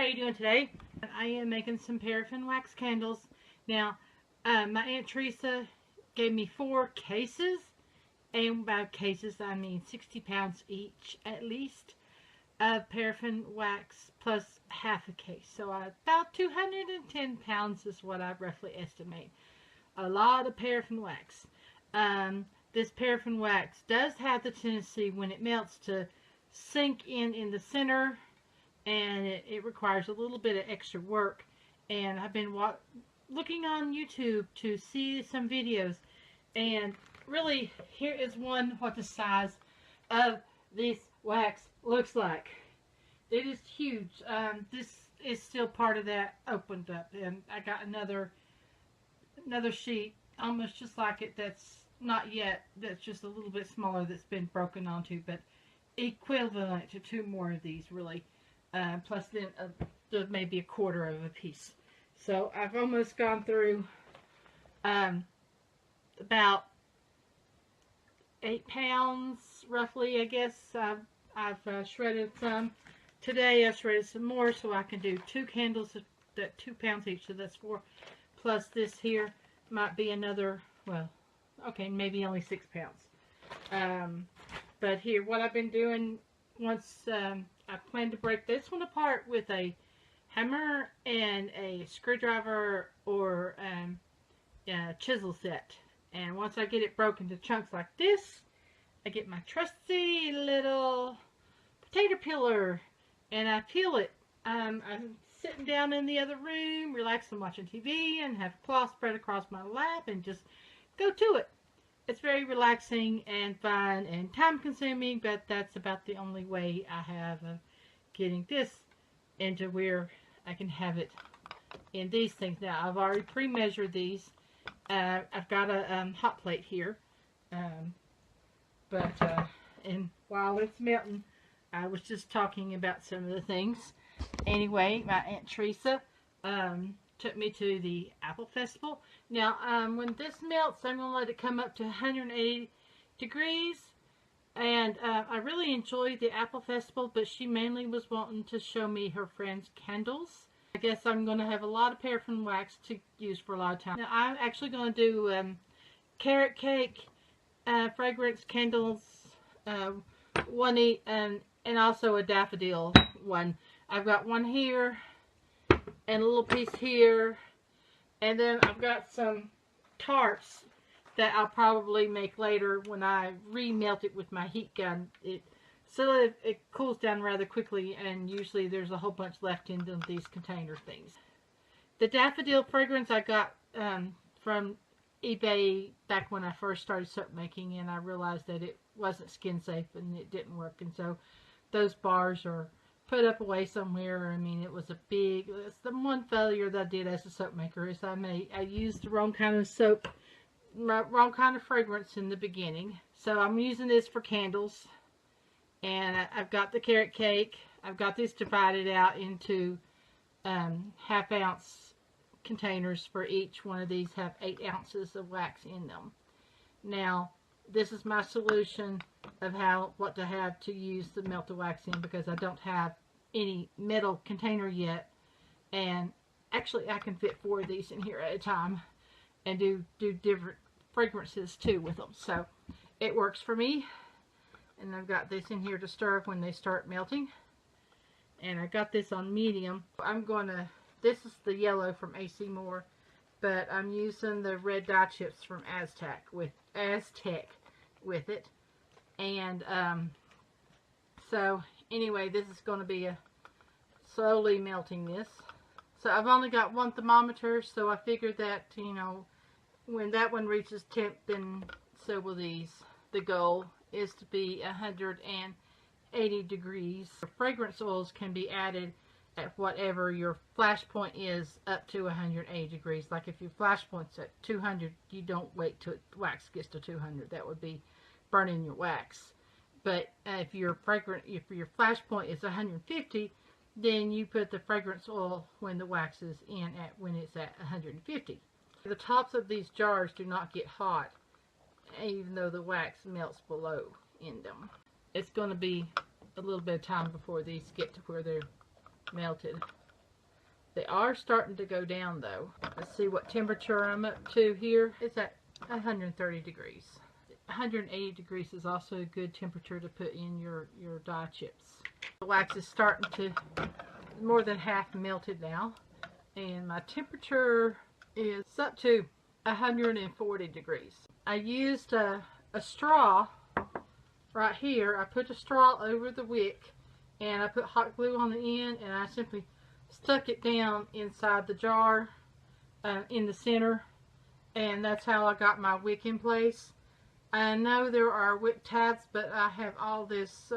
How are you doing today? I am making some paraffin wax candles. Now, my Aunt Teresa gave me 4 cases, and by cases I mean 60 pounds each at least of paraffin wax plus half a case. So about 210 pounds is what I roughly estimate. A lot of paraffin wax. This paraffin wax does have the tendency when it melts to sink in the center, and it requires a little bit of extra work. And I've been looking on YouTube to see some videos, and really here is one what the size of this wax looks like. It is huge. This is still part of that opened up, and I got another sheet almost just like it that's not yet, that's just a little bit smaller, that's been broken onto, but equivalent to 2 more of these really, plus then maybe a quarter of a piece. So I've almost gone through about 8 pounds roughly, I guess. I've shredded some. Today I shredded some more so I can do 2 candles at 2 pounds each, so that's 4. Plus this here might be another, well, okay, maybe only 6 pounds. But here, what I've been doing, once I plan to break this one apart with a hammer and a screwdriver or chisel set. And once I get it broken to chunks like this, I get my trusty little potato peeler and I peel it. I'm sitting down in the other room, relaxing, watching TV, and have a cloth spread across my lap and just go to it. It's very relaxing and fun and time consuming, but that's about the only way I have of getting this into where I can have it in these things. Now, I've already pre-measured these. I've got a hot plate here, and while it's melting, I was just talking about some of the things. Anyway, my Aunt Teresa took me to the Apple Festival. Now, when this melts, I'm going to let it come up to 180 degrees. And I really enjoyed the Apple Festival, but she mainly was wanting to show me her friend's candles. I guess I'm going to have a lot of paraffin wax to use for a lot of time. Now, I'm actually going to do carrot cake fragrance candles, one and also a daffodil one. I've got one here and a little piece here, and then I've got some tarts that I'll probably make later when I remelt it with my heat gun. So it cools down rather quickly, and usually there's a whole bunch left in these container things. The daffodil fragrance I got from eBay back when I first started soap making, and I realized that it wasn't skin safe and it didn't work, and so those bars are put up away somewhere. I mean, it's the one failure that I did as a soap maker is I used the wrong kind of soap, wrong kind of fragrance in the beginning. So I'm using this for candles, and I've got the carrot cake. I've got this divided out into half-ounce containers. For each one of these have 8 ounces of wax in them. Now, this is my solution of what to have to use the melted wax in, because I don't have any metal container yet, and actually I can fit 4 of these in here at a time and do different fragrances too with them, so it works for me. And I've got this in here to stir when they start melting, and I got this on medium. This is the yellow from AC Moore, but I'm using the red dye chips from Aztec with it. And so anyway, this is going to be slowly melting this. So I've only got 1 thermometer, so I figured that, you know, when that one reaches temp, then so will these. The goal is to be 180 degrees. The fragrance oils can be added at whatever your flash point is up to 180 degrees. Like if your flash point's at 200, you don't wait till wax gets to 200. That would be burning your wax. But if your flash point is 150, then you put the fragrance oil when the wax is in when it's at 150. The tops of these jars do not get hot, even though the wax melts below in them. It's going to be a little bit of time before these get to where they're melted. They are starting to go down though. Let's see what temperature I'm up to here. It's at 130 degrees. 180 degrees is also a good temperature to put in your dye chips. The wax is starting to more than half melted now, and my temperature is up to 140 degrees. I used a straw right here. I put a straw over the wick and I put hot glue on the end, and I simply stuck it down inside the jar in the center, and that's how I got my wick in place. I know there are wick tabs, but I have all this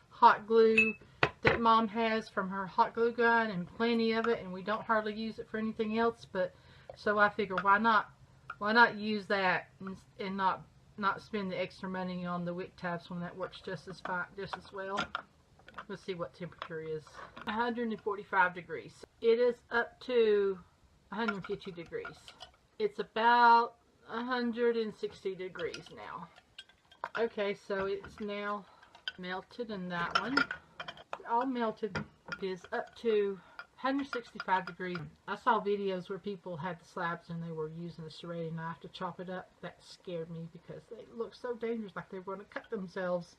hot glue that Mom has from her hot glue gun, and plenty of it, and we don't hardly use it for anything else. But so I figure, why not use that and not spend the extra money on the wick tabs when that works just as fine, just as well. Let's see what temperature is. 145 degrees. It is up to 150 degrees. It's about 160 degrees now. Okay, so it's now melted, and that one all melted. It is up to 165 degrees. I saw videos where people had the slabs and they were using a serrated knife to chop it up. That scared me because they look so dangerous, like they were going to cut themselves.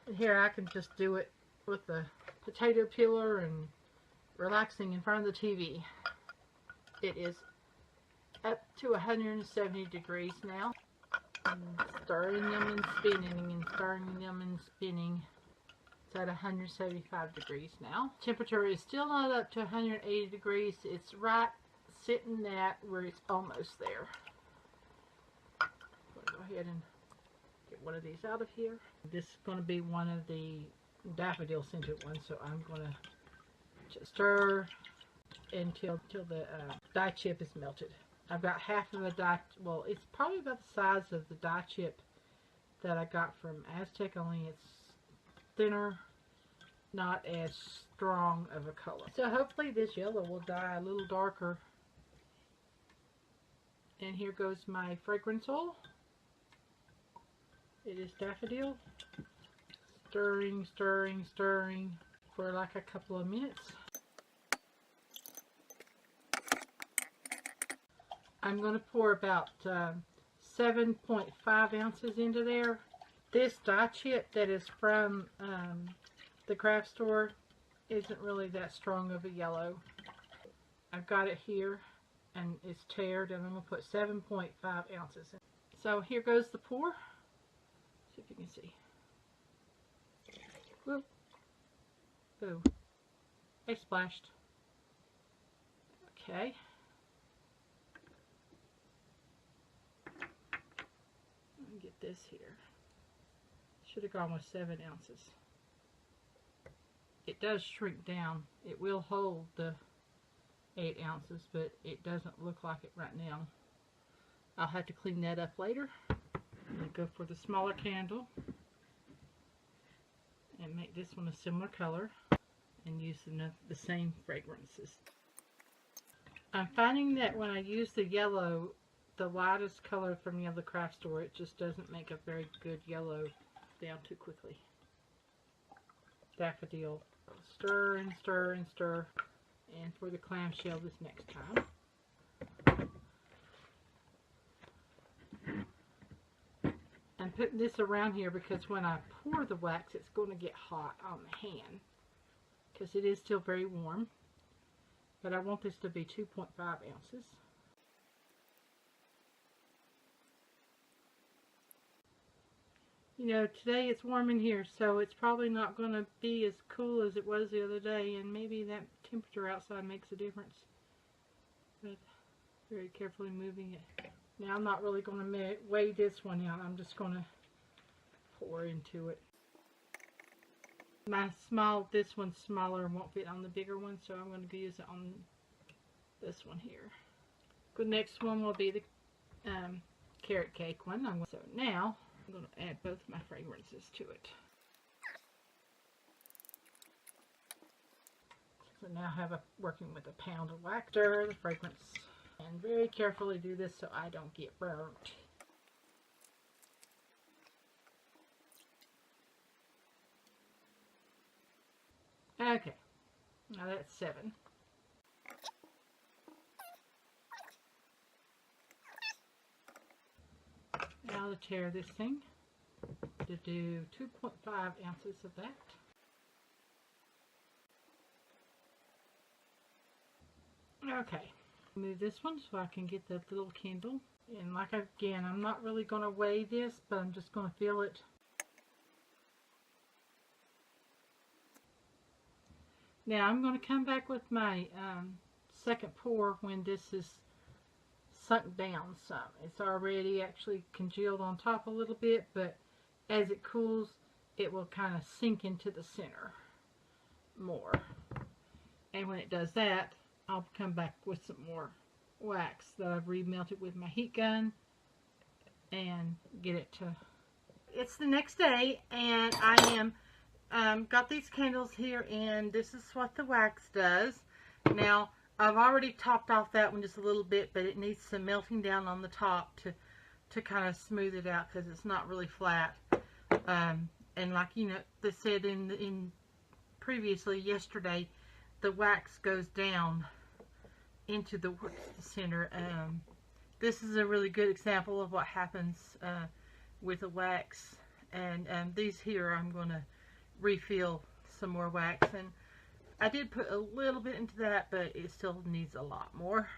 And here I can just do it with a potato peeler and relaxing in front of the TV. It is up to 170 degrees now. And stirring them and spinning and stirring them and spinning. It's at 175 degrees now. Temperature is still not up to 180 degrees. It's right sitting at where it's almost there. I'm going to go ahead and get one of these out of here. This is going to be one of the daffodil scented ones, so I'm going to just stir until the dye chip is melted. I've got half of a dye, well, it's probably about the size of the dye chip that I got from Aztec, only it's thinner, not as strong of a color. So hopefully this yellow will dye a little darker. And here goes my fragrance oil. It is daffodil. Stirring, stirring, stirring for like a couple of minutes. I'm going to pour about 7.5 ounces into there. This dye chip that is from the craft store isn't really that strong of a yellow. I've got it here and it's tared, and I'm going to put 7.5 ounces in. So here goes the pour. See if you can see. Whoop. Boo. They splashed. Okay. Let me get this here. Should have gone with 7 ounces. It does shrink down. It will hold the 8 ounces, but it doesn't look like it right now. I'll have to clean that up later. I'm going to go for the smaller candle and make this one a similar color and use the same fragrances. I'm finding that when I use the yellow, the lightest color from the craft store, it just doesn't make a very good yellow down too quickly. Daffodil. Stir and stir and stir. And for the clamshell this next time. I'm putting this around here because when I pour the wax, it's going to get hot on the hand, because it is still very warm. But I want this to be 2.5 ounces. You know, today it's warm in here, so it's probably not going to be as cool as it was the other day, and maybe that temperature outside makes a difference. But very carefully moving it. Now I'm not really going to weigh this one out. I'm just going to pour into it. This one's smaller and won't fit on the bigger one, so I'm going to use it on this one here. The next one will be the carrot cake one. So now I'm going to add both my fragrances to it. So now I have working with a pound of wax. Stir the fragrance and very carefully do this so I don't get burnt. Okay, now that's 7. now to tare this thing, to do 2.5 ounces of that. Okay, move this one so I can get that little candle. And like again, I'm not really going to weigh this, but I'm just going to feel it. Now I'm going to come back with my second pour when this is sunk down some. It's already actually congealed on top a little bit, but as it cools, it will kind of sink into the center more. And when it does that, I'll come back with some more wax that I've remelted with my heat gun and get it to... It's the next day, and I am got these candles here, and this is what the wax does. Now, I've already topped off that one just a little bit, but it needs some melting down on the top to kind of smooth it out because it's not really flat. And like, you know, they said in previously yesterday, the wax goes down into the center. This is a really good example of what happens with the wax. And these here, I'm going to refill some more wax, and I did put a little bit into that, but it still needs a lot more.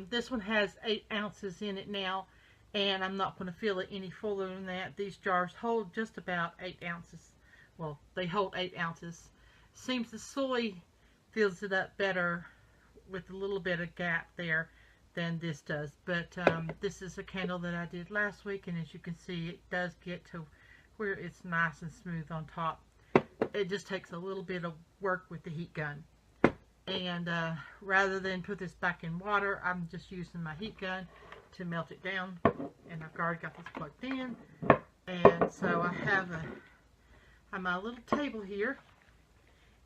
This one has 8 ounces in it now, and I'm not going to fill it any fuller than that. These jars hold just about 8 ounces. Well, they hold 8 ounces. Seems the soy fills it up better with a little bit of gap there than this does. But this is a candle that I did last week, and as you can see, it does get to where it's nice and smooth on top. It just takes a little bit of work with the heat gun. And rather than put this back in water, I'm just using my heat gun to melt it down. And I've already got this plugged in. And so I have my little table here.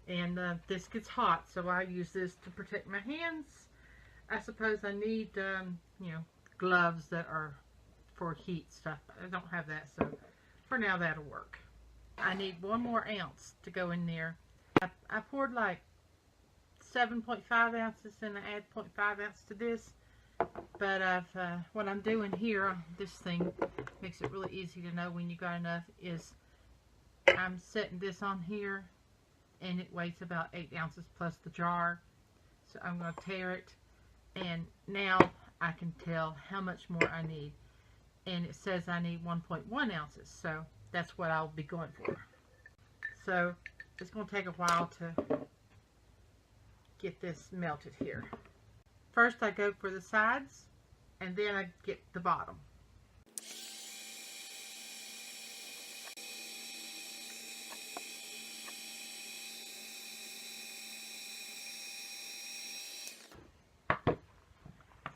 And this gets hot, so I use this to protect my hands. I suppose I need, you know, gloves that are for heat stuff. I don't have that, so for now that'll work. I need 1 more ounce to go in there. I poured like 7.5 ounces and I add 0.5 ounce to this. But what I'm doing here, this thing makes it really easy to know when you got enough, is I'm setting this on here, and it weighs about 8 ounces plus the jar. So I'm going to tare it, and now I can tell how much more I need. And it says I need 1.1 ounces, so that's what I'll be going for. So it's going to take a while to get this melted here. First I go for the sides, and then I get the bottom.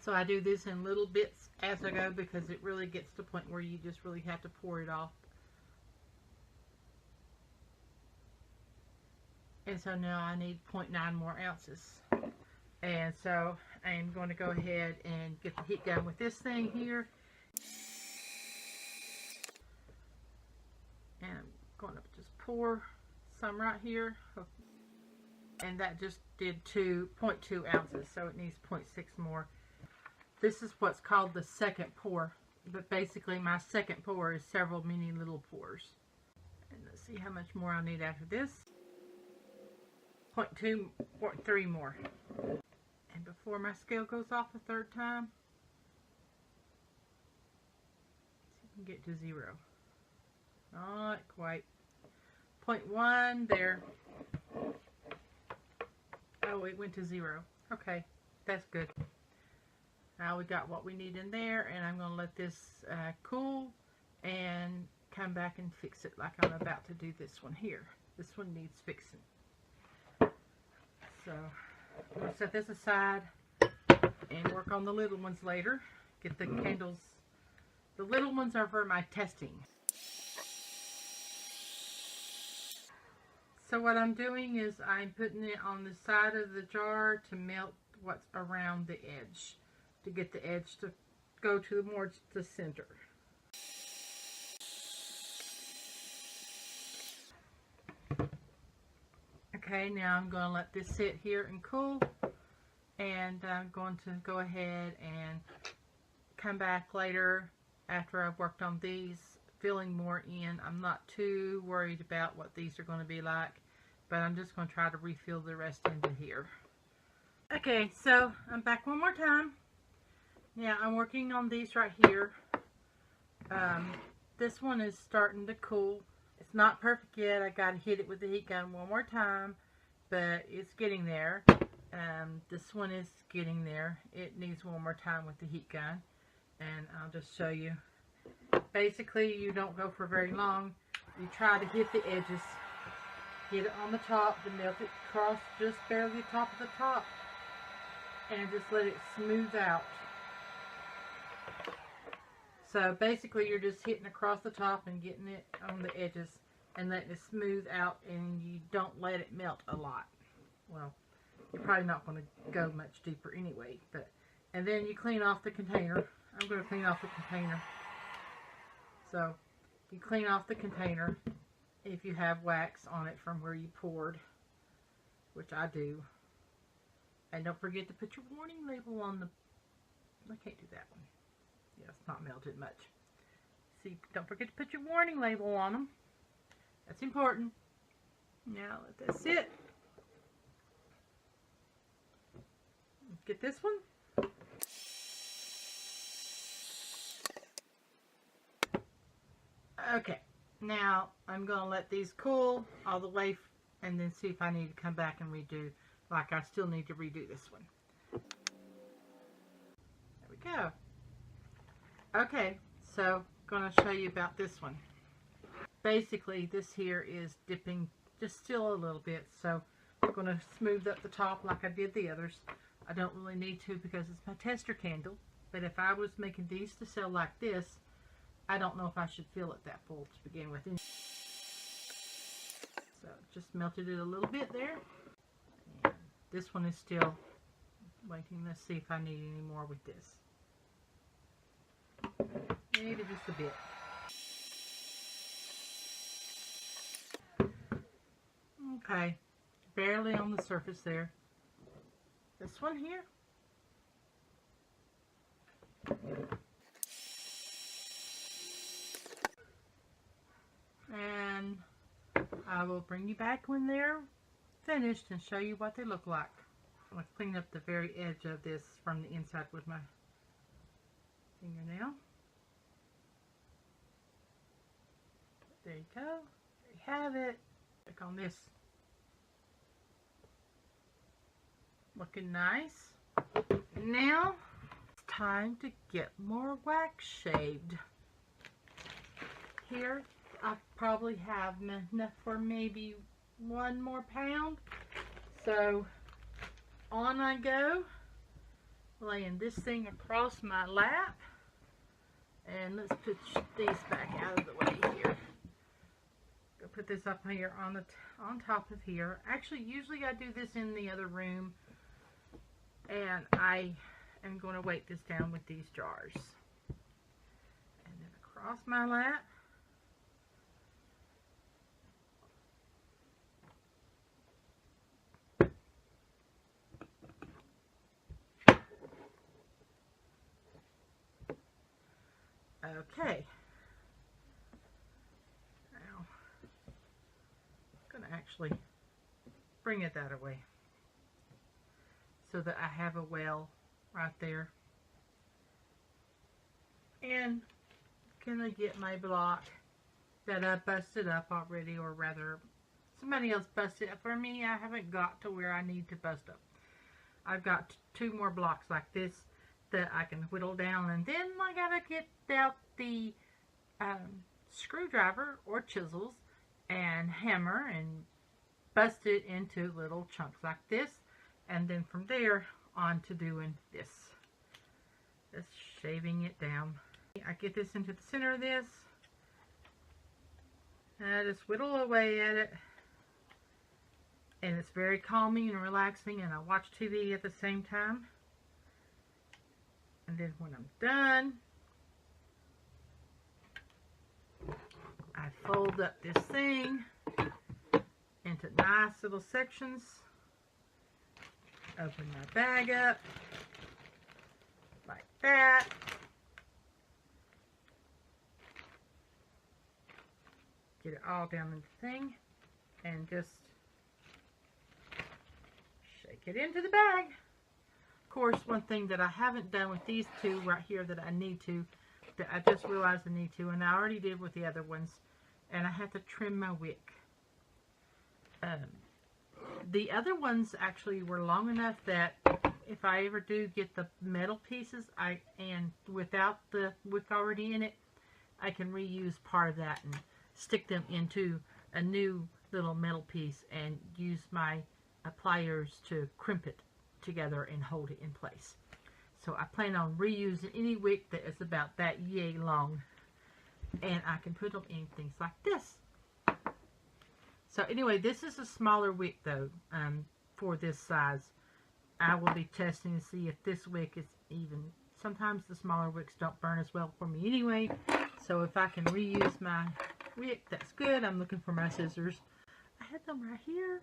So I do this in little bits as I go, because it really gets to the point where you just really have to pour it off. And so now I need 0.9 more ounces. And so I'm going to go ahead and get the heat gun with this thing here. And I'm going to just pour some right here. And that just did 2.2 ounces, so it needs 0.6 more. This is what's called the second pour. But basically my second pour is several mini little pours. And let's see how much more I need after this. 0.2, 0.3 more. And before my scale goes off a third time, see if we can get to 0. Not quite. 0.1 there. Oh, it went to 0. Okay, that's good. Now we got what we need in there, and I'm going to let this cool and come back and fix it like I'm about to do this one here. This one needs fixing. So I'm going to set this aside and work on the little ones later. Get the candles. The little ones are for my testing. So what I'm doing is I'm putting it on the side of the jar to melt what's around the edge, to get the edge to go to more the center. Okay, now I'm going to let this sit here and cool, and I'm going to go ahead and come back later after I've worked on these, filling more in. I'm not too worried about what these are going to be like, but I'm just going to try to refill the rest into here. Okay, so I'm back one more time. Now I'm working on these right here. This one is starting to cool. It's not perfect yet. I got to hit it with the heat gun one more time, but it's getting there. This one is getting there. It needs one more time with the heat gun, and I'll just show you. Basically, you don't go for very long. You try to hit the edges, get it on the top, then melt it across just barely the top of the top, and just let it smooth out. So basically, you're just hitting across the top and getting it on the edges and letting it smooth out, and you don't let it melt a lot. Well, you're probably not going to go much deeper anyway. And then you clean off the container. I'm going to clean off the container. So you clean off the container if you have wax on it from where you poured, which I do. And don't forget to put your warning label on the... I can't do that one. Yeah, it's not melted much. See, don't forget to put your warning label on them. That's important. Now let that sit. Get this one. Okay, now I'm going to let these cool all the way and then see if I need to come back and redo. Like I still need to redo this one. There we go. Okay, so I'm going to show you about this one. Basically, this here is dipping just still a little bit, so I'm going to smooth up the top like I did the others. I don't really need to because it's my tester candle, but if I was making these to sell like this, I don't know if I should fill it that full to begin with. So just melted it a little bit there. And this one is still waiting. Let's see if I need any more with this. Maybe just a bit. Okay, barely on the surface there. This one here. And I will bring you back when they're finished and show you what they look like. I'm going to clean up the very edge of this from the inside with my fingernail. There you go. There you have it. Click on this. Looking nice. Now it's time to get more wax shaved. Here I probably have enough for maybe 1 more pound. So on I go, laying this thing across my lap. And let's put these back out of the way here. Go put this up here on top of here. Actually, usually I do this in the other room. And I am going to weight this down with these jars. And then across my lap. Okay. Now, I'm going to actually bring it that away so that I have a well right there. And gonna get my block that I busted up already, or rather somebody else busted up for me. I haven't got to where I need to bust up. I've got 2 more blocks like this that I can whittle down, and then I gotta get out the screwdriver or chisels and hammer and bust it into little chunks like this, and then from there on to doing this, just shaving it down. I get this into the center of this, and I just whittle away at it, and it's very calming and relaxing, and I watch TV at the same time. And then when I'm done, I fold up this thing into nice little sections, open my bag up like that, get it all down in the thing and just shake it into the bag. Of course, one thing that I haven't done with these two right here that I need to, that I just realized I need to, and I already did with the other ones, and I have to trim my wick. The other ones actually were long enough that if I ever do get the metal pieces, and without the wick already in it, I can reuse part of that and stick them into a new little metal piece and use my pliers to crimp it together and hold it in place. So I plan on reusing any wick that is about that yay long, and I can put them in things like this. So anyway, this is a smaller wick though, for this size. I will be testing to see if this wick is even. Sometimes the smaller wicks don't burn as well for me anyway. So if I can reuse my wick, that's good. I'm looking for my scissors. I had them right here.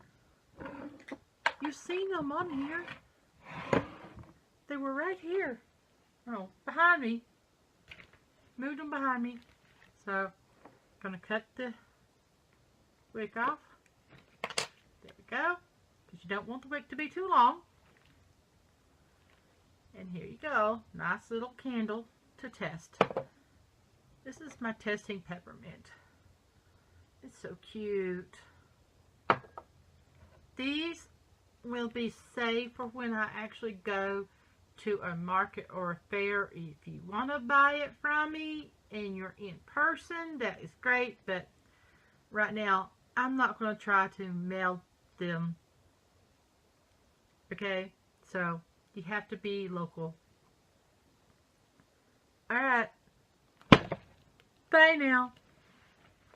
You've seen them on here. They were right here. Oh, behind me. Moved them behind me. So, I'm going to cut the wick off. There we go. Because you don't want the wick to be too long. And here you go. Nice little candle to test. This is my testing peppermint. It's so cute. These will be saved for when I actually go to a market or a fair. If you want to buy it from me and you're in person, that is great. But right now, I'm not going to try to mail them. Okay? So, you have to be local. Alright. Bye now.